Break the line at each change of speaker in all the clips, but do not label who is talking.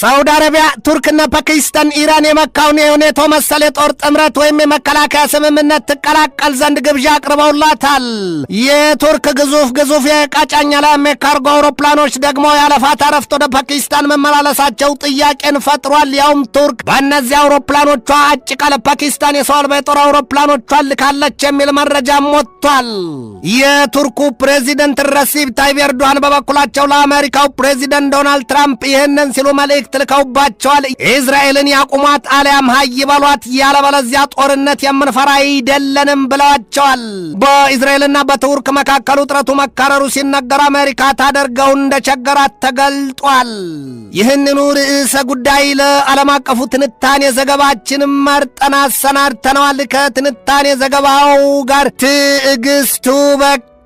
ሳውዲ አረቢያ ቱርክና ፓኪስታን ኢራን የመካውን የኔቶ መሰል የጦር ጥምረት ወይም የመከላከያ ስምምነት ትቀላቀል ዘንድ ግብዣ አቅርበውላታል። የቱርክ ግዙፍ የቃጫኝ ዓለም የካርጎ አውሮፕላኖች ደግሞ ያለፋታ ረፍት ወደ ፓኪስታን መመላለሳቸው ጥያቄን ፈጥሯል። ያውም ቱርክ በእነዚህ አውሮፕላኖቿ አጭቃ ለፓኪስታን የሰው አልባ የጦር አውሮፕላኖቿን ልካለች የሚል መረጃም ወጥቷል። የቱርኩ ፕሬዚደንት ረሲብ ታይብ ኤርዶሃን በበኩላቸው ለአሜሪካው ፕሬዚደንት ዶናልድ ትራምፕ ይህንን ሲሉ መልእክት ልከውባቸዋል። እስራኤልን ያቁሟት አሊያም ሀይ ይበሏት፣ ያለበለዚያ ጦርነት የምንፈራ አይደለንም ብለዋቸዋል። በእስራኤልና በቱርክ መካከል ውጥረቱ መካረሩ ሲነገር አሜሪካ ታደርገው እንደቸገራት ተገልጧል። ይህንኑ ርዕሰ ጉዳይ ለዓለም አቀፉ ትንታኔ ዘገባችን መርጠን አሰናድተነዋል። ከትንታኔ ዘገባው ጋር ትዕግስቱ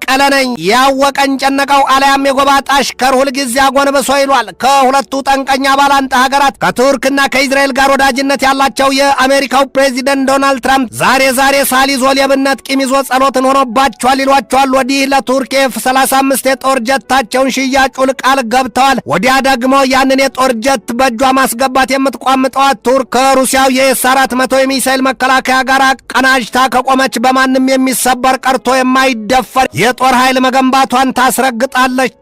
ቀለነኝ ያወቀን ጨነቀው አለያም የጎባጣ አሽከር ሁልጊዜ አጎንብሶ ይሏል። ከሁለቱ ጠንቀኛ ባላንጣ ሀገራት ከቱርክና ከእስራኤል ጋር ወዳጅነት ያላቸው የአሜሪካው ፕሬዚደንት ዶናልድ ትራምፕ ዛሬ ሳል ይዞ ሌብነት ቂም ይዞ ጸሎትን ሆኖባቸዋል ይሏቸዋል። ወዲህ ለቱርክ F-35 የጦር ጀታቸውን ሽያጩን ቃል ገብተዋል። ወዲያ ደግሞ ያንን የጦር ጀት በእጇ ማስገባት የምትቋምጠዋ ቱርክ ከሩሲያው የS-400 የሚሳይል መከላከያ ጋር ቀናጅታ ከቆመች በማንም የሚሰበር ቀርቶ የማይደፈር የጦር ኃይል መገንባቷን ታስረግጣለች።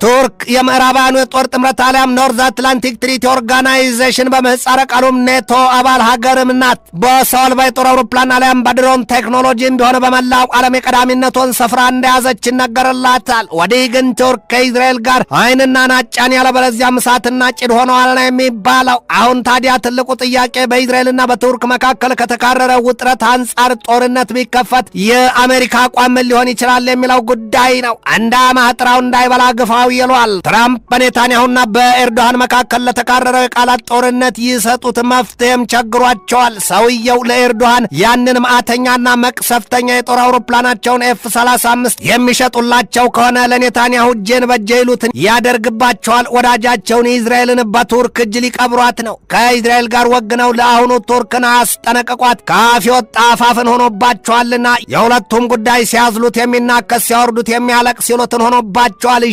ቱርክ የምዕራባውያኑ የጦር ጥምረት አሊያም ኖርዝ አትላንቲክ ትሪቲ ኦርጋናይዜሽን በምህጻረ ቃሉም ኔቶ አባል ሀገርም ናት። በሰው አልባ የጦር አውሮፕላን አሊያም በድሮን ቴክኖሎጂም ቢሆን በመላው ዓለም የቀዳሚነቱን ስፍራ እንደያዘች ይነገርላታል። ወዲህ ግን ቱርክ ከእስራኤል ጋር አይንና ናጫን ያለበለዚያም እሳትና ጭድ ሆነዋል ነው የሚባለው። አሁን ታዲያ ትልቁ ጥያቄ በእስራኤልና በቱርክ መካከል ከተካረረ ውጥረት አንጻር ጦርነት ቢከፈት የአሜሪካ አቋም ምን ሊሆን ይችላል የሚለው ጉዳይ ነው። እንደ ማጥራው እንዳይበላ ግፋው ይሏል። ትራምፕ በኔታንያሁና በኤርዶሃን መካከል ለተካረረው የቃላት ጦርነት ይሰጡት መፍትሄም ቸግሯቸዋል። ሰውየው ለኤርዶሃን ያንን ማዕተኛና መቅሰፍተኛ የጦር አውሮፕላናቸውን F-35 የሚሸጡላቸው ከሆነ ለኔታንያሁ እጄን በጄ ይሉትን ያደርግባቸዋል። ወዳጃቸውን እስራኤልን በቱርክ እጅ ሊቀብሯት ነው። ከእስራኤል ጋር ወግነው ለአሁኑ ቱርክን አስጠነቅቋት ካፍ የወጣ አፋፍን ሆኖባቸዋልና የሁለቱም ጉዳይ ሲያዝሉት የሚናከስ ሲያወርዱት የሚያለቅ ሲሉትን ሆኖባቸዋል።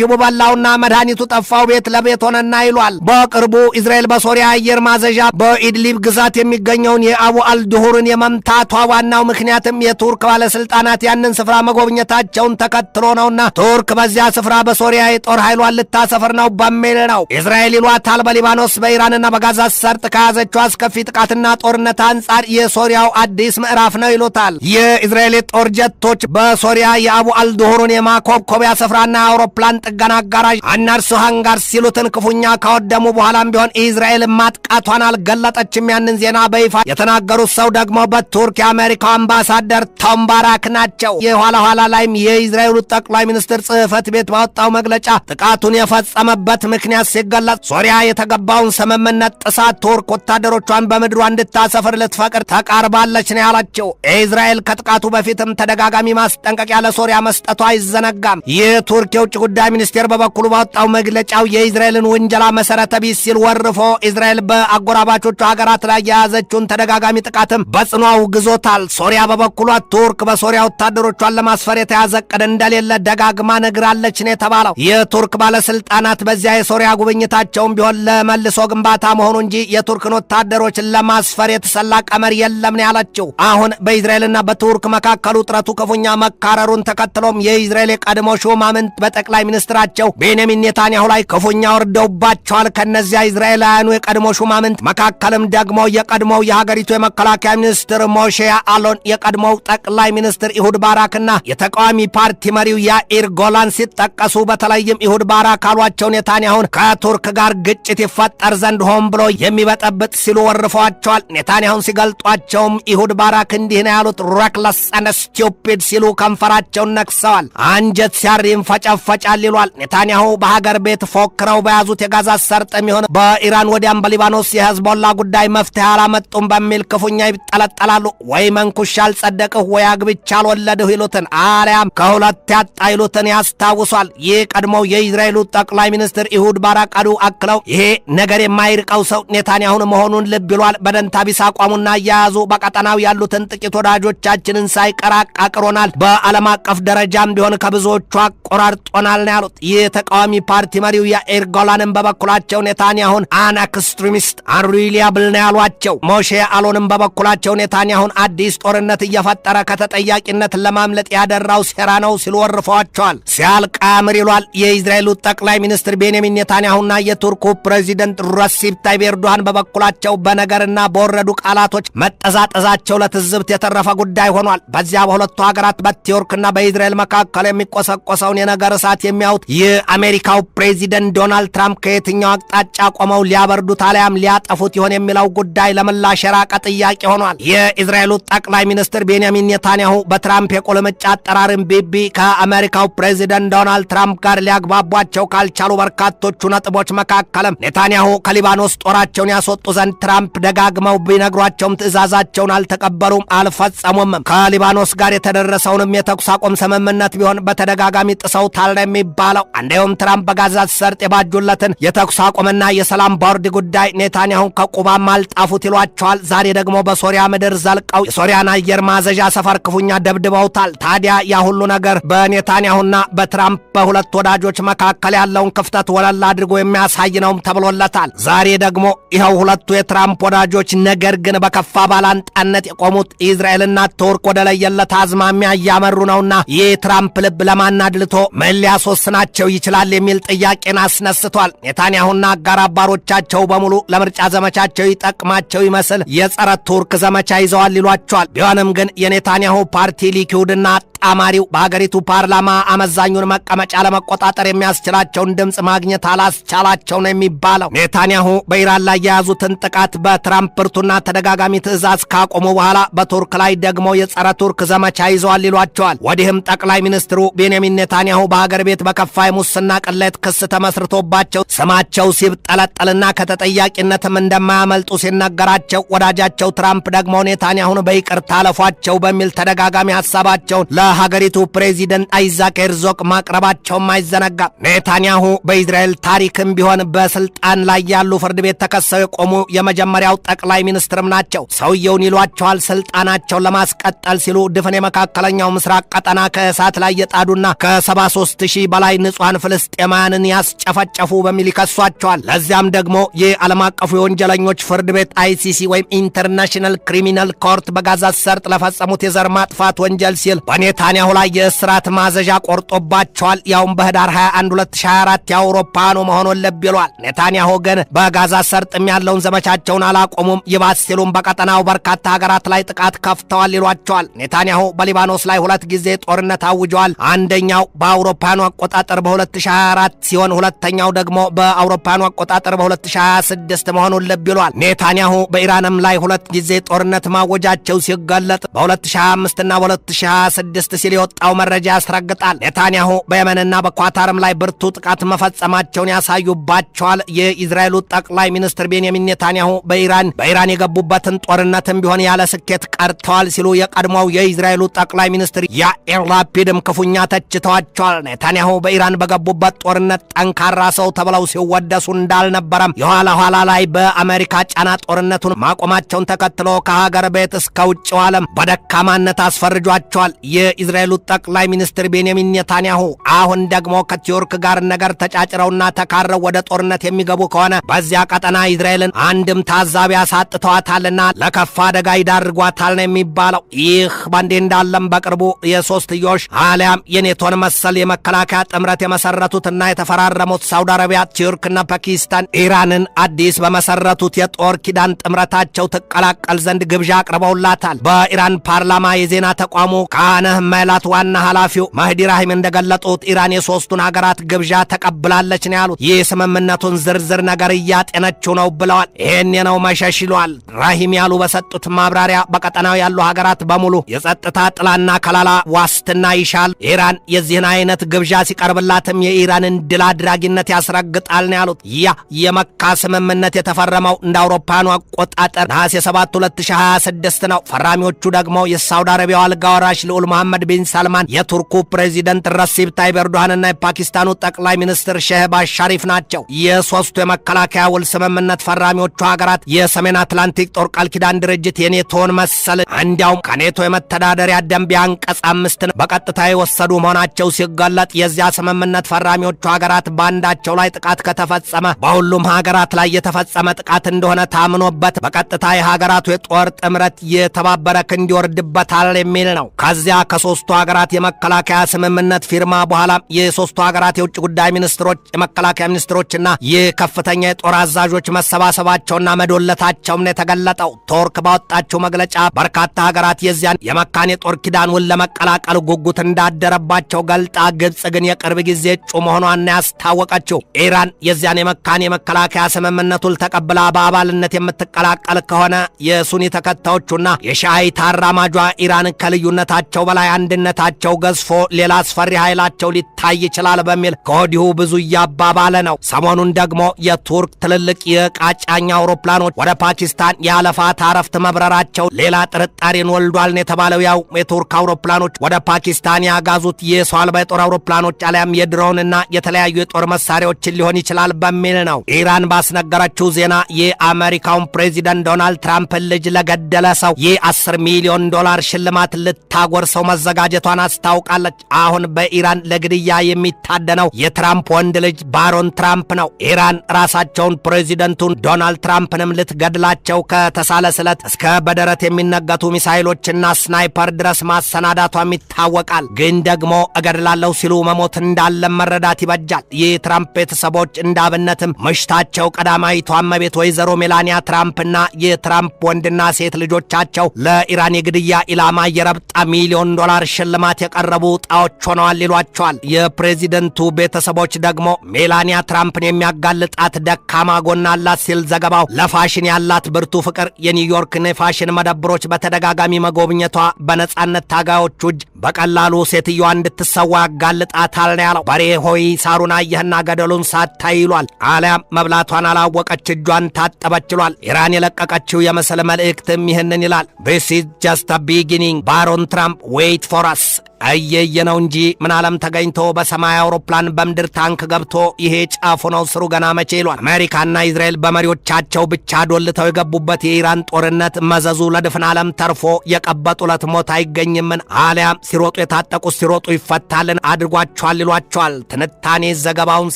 ጅቡ በላውና መድኃኒቱ ጠፋው ቤት ለቤት ሆነና ይሏል። በቅርቡ እስራኤል በሶሪያ አየር ማዘዣ በኢድሊብ ግዛት የሚገኘውን የአቡ አልድሁርን የመምታቷ ዋናው ምክንያትም የቱርክ ባለስልጣናት ያንን ስፍራ መጎብኘታቸውን ተከትሎ ነውና ቱርክ በዚያ ስፍራ በሶሪያ የጦር ኃይሏን ልታሰፍር ነው በሚል ነው። እስራኤል ይሏታል በሊባኖስ በኢራንና በጋዛ ሰርጥ ከያዘችው አስከፊ ጥቃትና ጦርነት አንጻር የሶሪያው አዲስ ምዕራፍ ነው ይሉታል። የእስራኤል ጦር ጀቶች በሶሪያ የአቡ አልድሁርን የማኮብኮቢያ ስፍራና አውሮፕላን ጥገና አጋራዥ አናርሱ ሃንጋር ሲሉትን ክፉኛ ካወደሙ በኋላም ቢሆን እስራኤል ማጥቃቷን አልገለጠችም። ያንን ዜና በይፋ የተናገሩት ሰው ደግሞ በቱርክ የአሜሪካው አምባሳደር ቶም ባራክ ናቸው። የኋላ ላይም የእስራኤሉ ጠቅላይ ሚኒስትር ጽሕፈት ቤት ባወጣው መግለጫ ጥቃቱን የፈጸመበት ምክንያት ሲገለጽ ሶሪያ የተገባውን ስምምነት ጥሳ ቱርክ ወታደሮቿን በምድሯ እንድታሰፍር ልትፈቅድ ተቃርባለች ነው ያላቸው። እስራኤል ከጥቃቱ በፊትም ተደጋጋሚ ማስጠንቀቂያ ለሶሪያ መስጠቷ አይዘነጋም። የቱርክ የውጭ ጉዳይ ሚኒስቴር በበኩሉ ባወጣው መግለጫው የእስራኤልን ውንጀላ መሰረተ ቢስ ሲል ወርፎ እስራኤል በአጎራባቾቹ ሀገራት ላይ የያዘችውን ተደጋጋሚ ጥቃትም በጽኑ አውግዞታል። ሶሪያ በበኩሏ ቱርክ በሶሪያ ወታደሮቿን ለማስፈር የተያዘ ዕቅድ እንደሌለ ደጋግማ ነግራለች ነው የተባለው። የቱርክ ባለስልጣናት በዚያ የሶሪያ ጉብኝታቸውም ቢሆን ለመልሶ ግንባታ መሆኑ እንጂ የቱርክን ወታደሮች ለማስፈር የተሰላ ቀመር የለም ነው ያለችው። አሁን በእስራኤልና በቱርክ መካከል ውጥረቱ ክፉኛ መካረሩን ተከትሎም የእስራኤል የቀድሞ ሹማምንት በጠቅላይ ሚኒስትራቸው ቤንያሚን ኔታንያሁ ላይ ክፉኛ ወርደውባቸዋል። ከነዚያ እስራኤላውያኑ የቀድሞ ሹማምንት መካከልም ደግሞ የቀድሞው የሀገሪቱ የመከላከያ ሚኒስትር ሞሼ ያአሎን፣ የቀድሞው ጠቅላይ ሚኒስትር ኢሁድ ባራክና የተቃዋሚ ፓርቲ መሪው ያኢር ጎላን ሲጠቀሱ በተለይም ኢሁድ ባራክ አሏቸው ኔታንያሁን ከቱርክ ጋር ግጭት ይፈጠር ዘንድ ሆን ብሎ የሚበጠብጥ ሲሉ ወርፈዋቸዋል። ኔታንያሁን ሲገልጧቸውም ኢሁድ ባራክ እንዲህ ነው ያሉት፣ ሬክለስ ኤንድ ስቱፒድ ሲሉ ከንፈራቸውን ነክሰዋል። አንጀት ሲያሪም ፈጨፈጫል ይሏል። ኔታንያሁ በሀገር ቤት ፎክረው በያዙት የጋዛ ሰርጥ የሚሆን በኢራን ወዲያም በሊባኖስ የህዝቦላ ጉዳይ መፍትሄ አላመጡም በሚል ክፉኛ ይጠለጠላሉ። ወይ መንኩሻ አልጸደቅህ ወይ አግብቻ አልወለድህ ይሉትን አሊያም ከሁለት ያጣ ይሉትን ያስታውሷል። ይህ ቀድሞው የእስራኤሉ ጠቅላይ ሚኒስትር ኢሁድ ባራክ አክለው ይሄ ነገር የማይርቀው ሰው ኔታንያሁን መሆኑን ልብ ይሏል። በደንታ ቢስ አቋሙና እያያዙ በቀጠናው ያሉትን ጥቂት ወዳጆቻችንን ሳይቀር አቃቅሮናል፣ በዓለም አቀፍ ደረጃም ቢሆን ከብዙዎቹ አቆራርጦናል ነው ያሉት። የተቃዋሚ ፓርቲ መሪው ያኢር ጎላንን በበኩላቸው ኔታንያሁን አን ኤክስትሪሚስት አንሪሊያብል ነው ያሏቸው። ሞሼ አሎንም በበኩላቸው ኔታንያሁን አዲስ ጦርነት እየፈጠረ ከተጠያቂነት ለማምለጥ ያደራው ሴራ ነው ሲሉ ወርፈዋቸዋል። ሲያልቅ አያምር ይሏል። የእስራኤሉ ጠቅላይ ሚኒስትር ቤንያሚን ኔታንያሁና የቱርኩ ፕሬዚደንት ረሲፕ ታይብ ኤርዶሃን በበኩላቸው በነገርና በወረዱ ቃላቶች መጠዛጠዛቸው ለትዝብት የተረፈ ጉዳይ ሆኗል። በዚያ በሁለቱ ሀገራት በኒውዮርክና በእስራኤል መካከል የሚቆሰቆሰውን የነገር እሳት የሚያዩት የአሜሪካው ፕሬዚደንት ዶናልድ ትራምፕ ከየትኛው አቅጣጫ ቆመው ሊያበርዱት አሊያም ሊያጠፉት ይሆን የሚለው ጉዳይ ለምላሽ የራቀ ጥያቄ ሆኗል። የእስራኤሉ ጠቅላይ ሚኒስትር ቤንያሚን ኔታንያሁ በትራምፕ የቁልምጫ አጠራርን ቢቢ ከአሜሪካው ፕሬዚደንት ዶናልድ ትራምፕ ጋር ሊያግባቧቸው ካልቻሉ በርካቶቹ ነጥቦች መካከልም ኔታንያሁ ከሊባኖስ ጦራቸውን ያስወጡ ዘንድ ትራምፕ ደጋግመው ቢነግሯቸውም ትዕዛዛቸውን አልተቀበሉም፣ አልፈጸሙም። ከሊባኖስ ጋር የተደረሰውንም የተኩስ አቁም ስምምነት ቢሆን በተደጋጋሚ ጥሰውታል የሚባለው እንዲሁም ትራምፕ በጋዛ ሰርጥ የባጁለትን የተኩስ አቁምና የሰላም ቦርድ ጉዳይ ኔታንያሁን ከቁባም አልጣፉት ይሏቸዋል። ዛሬ ደግሞ በሶሪያ ምድር ዘልቀው የሶሪያን አየር ማዘዣ ሰፈር ክፉኛ ደብድበውታል። ታዲያ ያ ሁሉ ነገር በኔታንያሁና በትራምፕ በሁለት ወዳጆች መካከል ያለውን ክፍተት ወለል አድርጎ የሚያሳይ ነው ተብሎለታል። ዛሬ ደግሞ ይኸው ሁለቱ የትራምፕ ወዳጆች ነገር ግን በከፋ ባላንጣነት የቆሙት እስራኤልና ቱርክ ወደ ለየለት አዝማሚያ እያመሩ ነውና ይህ ትራምፕ ልብ ለማን አድልቶ ምን ሊያስወስናቸው ይችላል የሚል ጥያቄን አስነስቷል። ኔታንያሁና አጋር አባሮቻቸው በሙሉ ለምርጫ ዘመቻቸው ይጠቅማቸው ይመስል የጸረ ቱርክ ዘመቻ ይዘዋል ይሏቸዋል። ቢሆንም ግን የኔታንያሁ ፓርቲ ሊኩድና ጣማሪው በሀገሪቱ ፓርላማ አመዛኙን መቀመጫ ለመቆጣጠር የሚያስችላቸውን ድምፅ ማግኘት አላስቻላቸው ነው የሚባለው። ኔታንያሁ በኢራን ላይ የያዙትን ጥቃት በትራምፕ ብርቱና ተደጋጋሚ ትዕዛዝ ካቆሙ በኋላ በቱርክ ላይ ደግሞ የጸረ ቱርክ ዘመቻ ይዘዋል ይሏቸዋል። ወዲህም ጠቅላይ ሚኒስትሩ ቤንያሚን ኔታንያሁ በሀገር ቤት በከፋ የሙስና ቅሌት ክስ ተመስርቶባቸው ስማቸው ሲብጠለጠልና ከተጠያቂነትም እንደማያመልጡ ሲነገራቸው፣ ወዳጃቸው ትራምፕ ደግሞ ኔታንያሁን በይቅርታ አለፏቸው በሚል ተደጋጋሚ ሀሳባቸውን ለሀገሪቱ ፕሬዚደንት አይዛክ ሄርዞግ ማቅረባቸውም አይዘነጋም። ኔታንያሁ በእስራኤል ታሪክም ቢሆን በስልጣን ላይ ያሉ ፍርድ ቤት ተከሰው የቆሙ የመጀመሪያው ጠቅላይ ሚኒስትርም ናቸው። ሰውየውን ይሏቸዋል ስልጣናቸውን ለማስቀጠል ሲሉ ድፍን የመካከለኛው ምስራቅ ቀጠና ከእሳት ላይ የጣዱና ከ73,000 በላይ ንጹሐን ፍልስጤማውያንን ያስጨፈጨፉ በሚል ይከሷቸዋል። ለዚያም ደግሞ የዓለም አቀፉ የወንጀለኞች ፍርድ ቤት አይሲሲ ወይም ኢንተርናሽናል ክሪሚናል ኮርት በጋዛ ሰርጥ ለፈጸሙት የዘር ማጥፋት ወንጀል ሲል ኔታንያሁ ላይ የእስራት ማዘዣ ቆርጦባቸዋል። ያውም በህዳር 21 2024 የአውሮፓኑ መሆኑን ልብ ይሏል። ኔታንያሁ ግን በጋዛ ሰርጥም ያለውን ዘመቻቸውን አላቆሙም። ይባስ ሲሉም በቀጠናው በርካታ ሀገራት ላይ ጥቃት ከፍተዋል ይሏቸዋል። ኔታንያሁ በሊባኖስ ላይ 2 ጊዜ ጦርነት አውጀዋል። አንደኛው በአውሮፓኑ አቆጣጠር በ2024 ሲሆን ሁለተኛው ደግሞ በአውሮፓኑ አቆጣጠር በ2026 መሆኑን ልብ ይሏል። ኔታንያሁ በኢራንም ላይ 2 ጊዜ ጦርነት ማወጃቸው ሲገለጥ በ2025 እና በ2026 ሲል የወጣው መረጃ ያስረግጣል። ኔታንያሁ በየመንና በኳታርም ላይ ብርቱ ጥቃት መፈጸማቸውን ያሳዩባቸዋል። የእስራኤሉ ጠቅላይ ሚኒስትር ቤንያሚን ኔታንያሁ በኢራን የገቡበትን ጦርነትም ቢሆን ያለ ስኬት ቀርተዋል ሲሉ የቀድሞው የእስራኤሉ ጠቅላይ ሚኒስትር ያኢር ላፒድም ክፉኛ ተችተዋቸዋል። ኔታንያሁ በኢራን በገቡበት ጦርነት ጠንካራ ሰው ተብለው ሲወደሱ እንዳልነበረም የኋላ ኋላ ላይ በአሜሪካ ጫና ጦርነቱን ማቆማቸውን ተከትሎ ከሀገር ቤት እስከ ውጭው ዓለም በደካማነት አስፈርጇቸዋል። የእስራኤሉ ጠቅላይ ሚኒስትር ቤንያሚን ኔታንያሁ አሁን ደግሞ ከቱርክ ጋር ነገር ተጫጭረውና ተካረው ወደ ጦርነት የሚገቡ ከሆነ በዚያ ቀጠና እስራኤልን አንድም ታዛቢ ያሳጥተዋታልና ለከፋ አደጋ ይዳርጓታል ነው የሚባለው። ይህ ባንዴ እንዳለም በቅርቡ የሶስትዮሽ አሊያም የኔቶን መሰል የመከላከያ ጥምረት የመሰረቱትና የተፈራረሙት ሳውዲ አረቢያ፣ ቱርክና ፓኪስታን ኢራንን አዲስ በመሰረቱት የጦር ኪዳን ጥምረታቸው ትቀላቀል ዘንድ ግብዣ አቅርበውላታል። በኢራን ፓርላማ የዜና ተቋሙ ካነህ መላት ዋና ኃላፊው ማህዲ ራሂም እንደገለጡት ኢራን የሶስቱን ሀገራት ግብዣ ተቀብላለች ነው ያሉት። ይህ ስምምነቱን ዝርዝር ነገር እያጤነችው ነው ብለዋል። ይሄን ነው መሸሽ ይሏል ራሂም ያሉ በሰጡት ማብራሪያ በቀጠናው ያሉ ሀገራት በሙሉ የጸጥታ ጥላና ከላላ ዋስትና ይሻል። ኢራን የዚህን አይነት ግብዣ ሲቀርብላትም የኢራንን ድል አድራጊነት ያስረግጣል ነው ያሉት። ያ የመካ ስምምነት የተፈረመው እንደ አውሮፓኑ አቆጣጠር ነሐሴ 7 2026 ነው። ፈራሚዎቹ ደግሞ የሳውዲ አረቢያው አልጋ ወራሽ ልዑል መሐመድ ቢን ሰልማን፣ የቱርኩ ፕሬዚደንት ረሲፕ ታይብ ኤርዶሃንና የፓኪስታኑ ጠቅላይ ሚኒስትር ሼህባዝ ሻሪፍ ናቸው። የሶስቱ የመከላከያ ውል ስምምነት ፈራሚዎቹ ሀገራት የሰሜን አትላንቲክ ጦር ቃል ኪዳን ድርጅት የኔቶን መሰል እንዲያውም ከኔቶ የመተዳደሪያ ደንብ አንቀጽ 5ን በቀጥታ የወሰዱ መሆናቸው ሲገለጥ የዚያ ስምምነት ፈራሚዎቹ ሀገራት ባንዳቸው ላይ ጥቃት ከተፈጸመ በሁሉም ሀገራት ላይ የተፈጸመ ጥቃት እንደሆነ ታምኖበት በቀጥታ የሀገራቱ የጦር ጥምረት የተባበረ ክንድ ይወርድበታል የሚል ነው። ከዚያ ከሶስቱ ሀገራት የመከላከያ ስምምነት ፊርማ በኋላ የሶስቱ ሀገራት የውጭ ጉዳይ ሚኒስትሮች፣ የመከላከያ ሚኒስትሮችና የከፍተኛ የጦር አዛዦች መሰባሰባቸውና መዶለታቸውም ነው የተገለጠው። ቱርክ ባወጣችው መግለጫ በርካታ ሀገራት የዚያን የመካን የጦር ኪዳን ውል ለመቀላቀል ጉጉት እንዳደረባቸው ገልጣ፣ ግብጽ ግን የቅርብ ጊዜ እጩ መሆኗን ያስታወቀችው። ኢራን የዚያን የመካን የመከላከያ ስምምነት ውል ተቀብላ በአባልነት የምትቀላቀል ከሆነ የሱኒ ተከታዮቹና የሻይት አራማጇ ኢራን ከልዩነታቸው በላይ አንድነታቸው ገዝፎ ሌላ አስፈሪ ኃይላቸው ሊታይ ይችላል በሚል ከወዲሁ ብዙ እያባባለ ነው። ሰሞኑን ደግሞ የቱርክ ትልልቅ የቃጫኛ አውሮፕላኖች ወደ ፓኪስታን ያለፋታ ረፍት መብረራቸው ሌላ ጥርጣሬን ወልዷል ነው የተባለው። ያው የቱርክ አውሮፕላኖች ወደ ፓኪስታን ያጋዙት የሰው አልባ የጦር አውሮፕላኖች አሊያም የድሮንና የተለያዩ የጦር መሳሪያዎችን ሊሆን ይችላል በሚል ነው። ኢራን ባስነገረችው ዜና የአሜሪካውን ፕሬዚደንት ዶናልድ ትራምፕን ልጅ ለገደለ ሰው የ10 ሚሊዮን ዶላር ሽልማት ልታጎርሰው መዘጋጀቷን አስታውቃለች። አሁን በኢራን ለግድያ የሚታደነው የትራምፕ ወንድ ልጅ ባሮን ትራምፕ ነው። ኢራን ራሳቸውን ፕሬዚደንቱን ዶናልድ ትራምፕንም ልትገድላቸው ከተሳለ ስለት እስከ በደረት የሚነገቱ ሚሳይሎችና ስናይፐር ድረስ ማሰናዳቷም ይታወቃል። ግን ደግሞ እገድላለሁ ሲሉ መሞት እንዳለ መረዳት ይበጃል። የትራምፕ ቤተሰቦች እንዳብነትም ምሽታቸው ቀዳማዊቷ እመቤት ወይዘሮ ሜላኒያ ትራምፕና የትራምፕ ወንድና ሴት ልጆቻቸው ለኢራን የግድያ ኢላማ የረብጣ ሚሊዮን ዶላር ሽልማት የቀረቡ ጣዎች ሆነዋል ይሏቸዋል። የፕሬዚደንቱ ቤተሰቦች ደግሞ ሜላኒያ ትራምፕን የሚያጋልጣት ደካማ ጎና አላት ሲል ዘገባው ለፋሽን ያላት ብርቱ ፍቅር የኒውዮርክን የፋሽን መደብሮች በተደጋጋሚ መጎብኘቷ በነጻነት ታጋዮቹ እጅ በቀላሉ ሴትዮዋ እንድትሰዋ ያጋልጣታል ነው ያለው። በሬ ሆይ ሳሩን አየህና ገደሉን ሳታይ ይሏል። አሊያም መብላቷን አላወቀች እጇን ታጠበች ይሏል። ኢራን የለቀቀችው የምስል መልእክትም ይህንን ይላል። This is just a beginning. ባሮን ትራምፕ wait for us. አየየ ነው እንጂ ምን ዓለም ተገኝቶ በሰማይ አውሮፕላን በምድር ታንክ ገብቶ ይሄ ጫፉ ነው ስሩ ገና መቼ ይሏል። አሜሪካና እስራኤል በመሪዎቻቸው ብቻ ዶልተው የገቡበት የኢራን ጦርነት መዘዙ ለድፍን ዓለም ተርፎ የቀበጡለት ሞት አይገኝምን አሊያም ሲሮጡ የታጠቁት ሲሮጡ ይፈታልን አድርጓቸዋል ይሏቸዋል። ትንታኔ ዘገባውን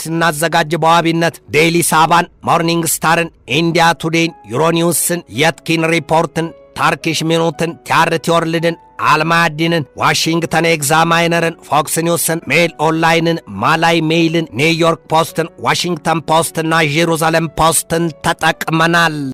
ስናዘጋጅ በዋቢነት ዴይሊ ሳባን፣ ሞርኒንግ ስታርን፣ ኢንዲያ ቱዴይን፣ ዩሮኒውስን፣ የትኪን ሪፖርትን፣ ታርኪሽ ሚኑትን፣ ቲአርቲ ወርልድን፣ አልማያዲንን፣ ዋሽንግተን ኤግዛማይነርን፣ ፎክስ ኒውስን፣ ሜል ኦንላይንን፣ ማላይ ሜይልን፣ ኒውዮርክ ፖስትን፣ ዋሽንግተን ፖስትና ጄሩሳሌም ፖስትን ተጠቅመናል።